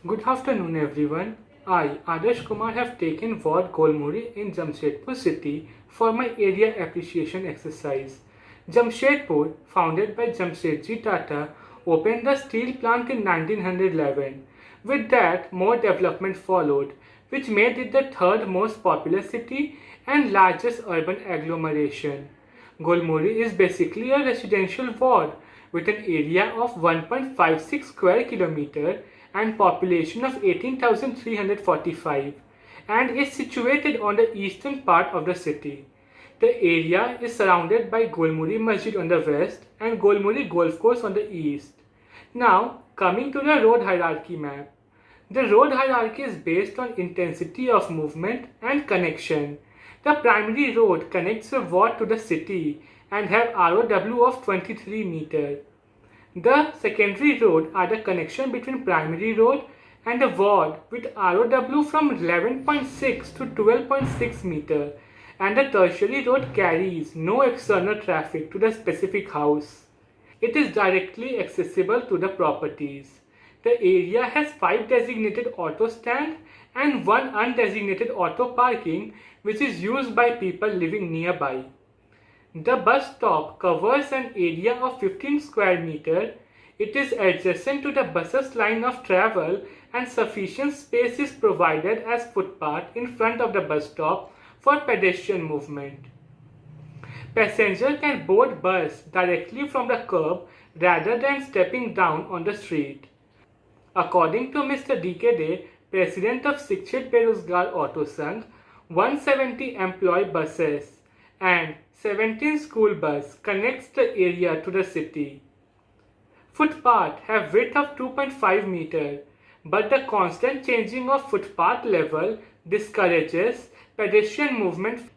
Good afternoon, everyone. I, Adarsh Kumar, have taken Ward Golmuri in Jamshedpur city for my area appreciation exercise. Jamshedpur, founded by Jamshedji Tata, opened the steel plant in 1911. With that, more development followed, which made it the third most populous city and largest urban agglomeration. Golmuri is basically a residential ward with an area of 1.56 square kilometer and population of 18,345 and is situated on the eastern part of the city. The area is surrounded by Golmuri Masjid on the west and Golmuri Golf Course on the east. Now, coming to the road hierarchy map. The road hierarchy is based on intensity of movement and connection. The primary road connects the ward to the city and have ROW of 23 meter. The secondary road are the connection between primary road and the ward with ROW from 11.6 to 12.6 meter, and the tertiary road carries no external traffic to the specific house. It is directly accessible to the properties. The area has 5 designated auto stand and 1 undesignated auto parking which is used by people living nearby. The bus stop covers an area of 15 square meter. It is adjacent to the bus's line of travel and sufficient space is provided as footpath in front of the bus stop for pedestrian movement. Passenger can board bus directly from the curb rather than stepping down on the street. According to Mr. D.K. Dey, President of Shikshit Berozgar Auto Sangh, 170 employee buses and 17 school bus connects the area to the city. Footpath have width of 2.5 meter, but the constant changing of footpath level discourages pedestrian movement.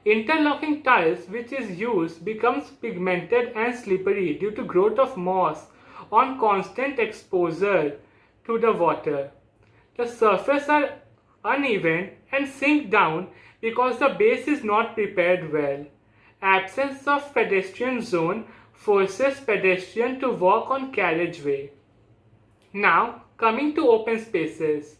Interlocking tiles which is used becomes pigmented and slippery due to growth of moss on constant exposure to the water. The surface are uneven and sink down because the base is not prepared well. Absence of pedestrian zone forces pedestrian to walk on carriageway. Now coming to open spaces.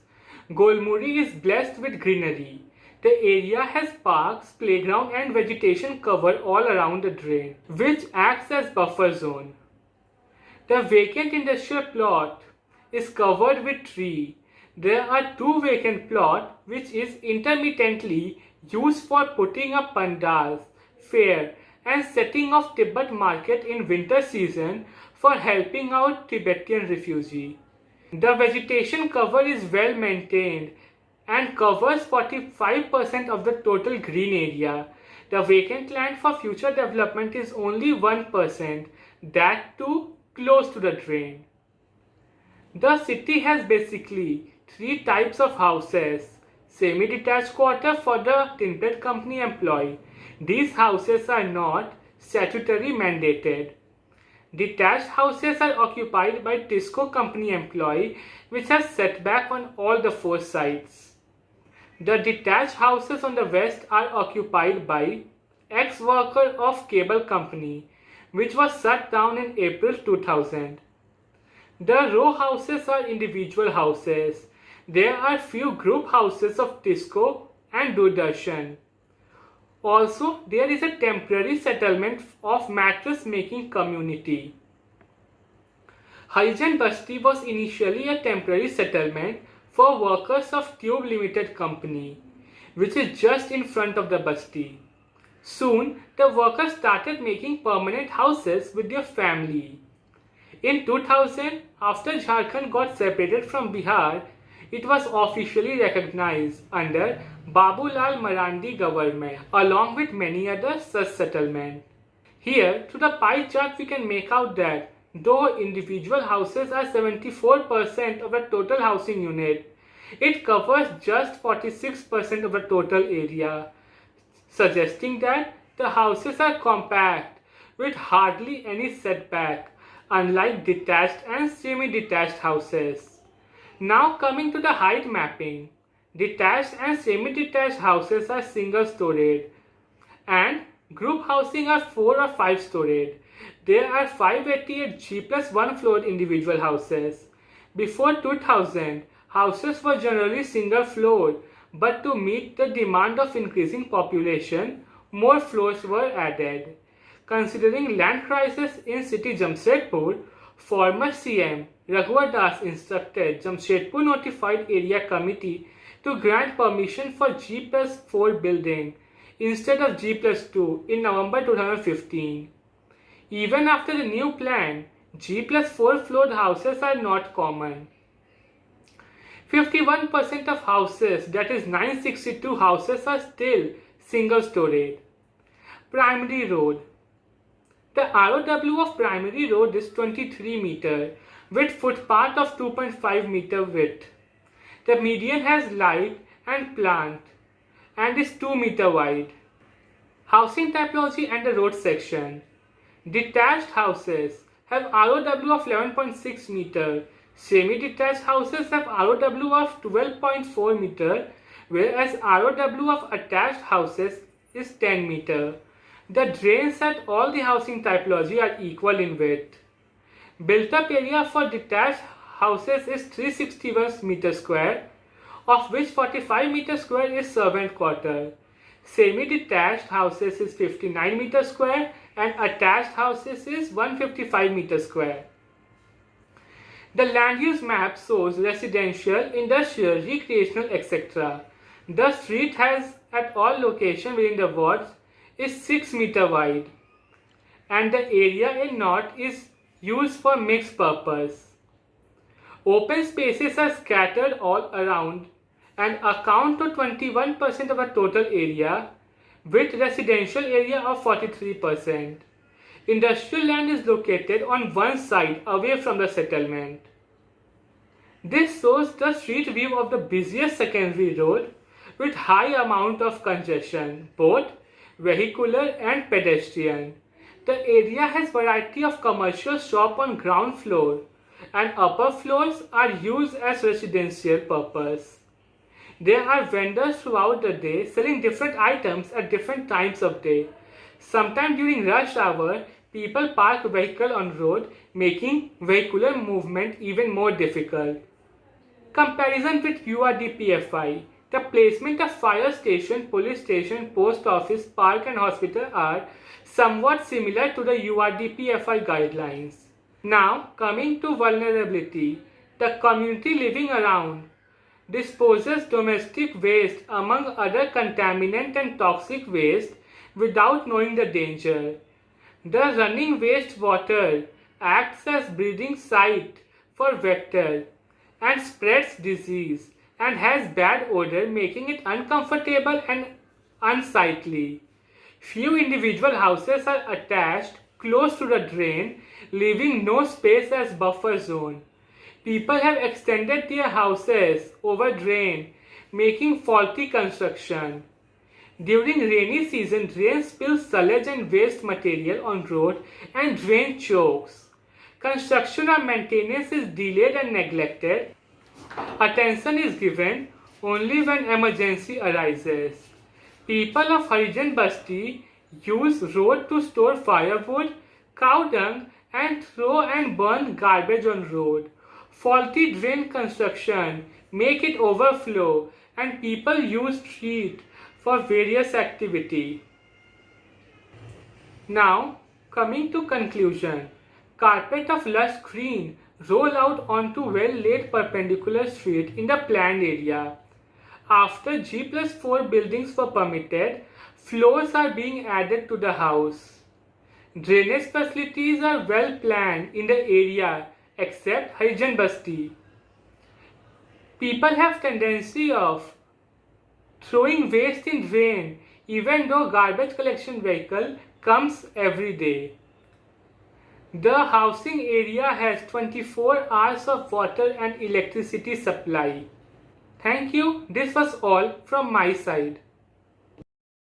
Golmuri is blessed with greenery. The area has parks, playground and vegetation cover all around the drain, which acts as buffer zone. The vacant industrial plot is covered with tree. There are 2 vacant plots which is intermittently used for putting up pandals, fair and setting of Tibet market in winter season for helping out Tibetan refugee. The vegetation cover is well maintained and covers 45% of the total green area. The vacant land for future development is only 1%, that too close to the drain. The city has basically 3 types of houses. Semi-detached quarter for the tinplate company employee. These houses are not statutory mandated. Detached houses are occupied by Tisco company employee which has setback on all the 4 sides. The detached houses on the west are occupied by ex-worker of cable company which was shut down in April 2000. The row houses are individual houses. There are few group houses of Tisco and Doordarshan. Also, there is a temporary settlement of mattress making community. Harijan Basti was initially a temporary settlement for workers of Tube Limited Company, which is just in front of the Basti. Soon, the workers started making permanent houses with their family. In 2000, after Jharkhand got separated from Bihar, it was officially recognized under Babulal Marandi government along with many other such settlements. Here, through the pie chart we can make out that though individual houses are 74% of the total housing unit, it covers just 46% of the total area, suggesting that the houses are compact with hardly any setback, unlike detached and semi-detached houses. Now coming to the height mapping. Detached and semi-detached houses are single-storied and group housing are 4 or 5-storied. There are 588 G plus 1 floor individual houses. Before 2000, houses were generally single floor, but to meet the demand of increasing population, more floors were added. Considering land crisis in city Jamshedpur, former CM Raghuvar Das instructed Jamshedpur Notified Area Committee to grant permission for G+4 building instead of G+2 in November 2015. Even after the new plan, G+4 floored houses are not common. 51% of houses, that is 962 houses, are still single-storied. Primary Road. The ROW of Primary Road is 23 meter with footpath of 2.5 meter width. The median has light and plant and is 2 meter wide. Housing typology and the road section. Detached houses have ROW of 11.6 meter. Semi-detached houses have ROW of 12.4 meter, whereas ROW of attached houses is 10 meter. The drains at all the housing typology are equal in width. Built-up area for detached houses is 361 meter square, of which 45 meter square is servant quarter. Semi-detached houses is 59 meter square and attached houses is 155 meter square. The land use map shows residential, industrial, recreational, etc. The street has at all locations within the wards is 6 meter wide and the area in north is used for mixed purpose. Open spaces are scattered all around and account to 21% of the total area with residential area of 43%. Industrial land is located on one side away from the settlement. This shows the street view of the busiest secondary road with high amount of congestion, both vehicular and pedestrian. The area has variety of commercial shop on ground floor and upper floors are used as residential purpose. There are vendors throughout the day selling different items at different times of day. Sometimes during rush hour, people park vehicle on road, making vehicular movement even more difficult. Comparison with URDPFI. The placement of fire station, police station, post office, park and hospital are somewhat similar to the URDPFI guidelines. Now coming to vulnerability. The community living around disposes domestic waste among other contaminant and toxic waste without knowing the danger. The running waste water acts as breeding site for vector and spreads disease and has bad odor, making it uncomfortable and unsightly. Few individual houses are attached close to the drain, leaving no space as buffer zone. People have extended their houses over drain, making faulty construction. During rainy season, drain spills sludge and waste material on road and drain chokes. Construction or maintenance is delayed and neglected. Attention is given only when emergency arises. People of Harijan Basti use road to store firewood, cow dung and throw and burn garbage on road. Faulty drain construction make it overflow and people use street for various activity. Now coming to conclusion. Carpet of lush green roll out onto well-laid perpendicular street in the planned area. After G+4 buildings were permitted, floors are being added to the house. Drainage facilities are well planned in the area except Harijan Basti. People have tendency of throwing waste in drain even though garbage collection vehicle comes every day. The housing area has 24 hours of water and electricity supply. Thank you. This was all from my side.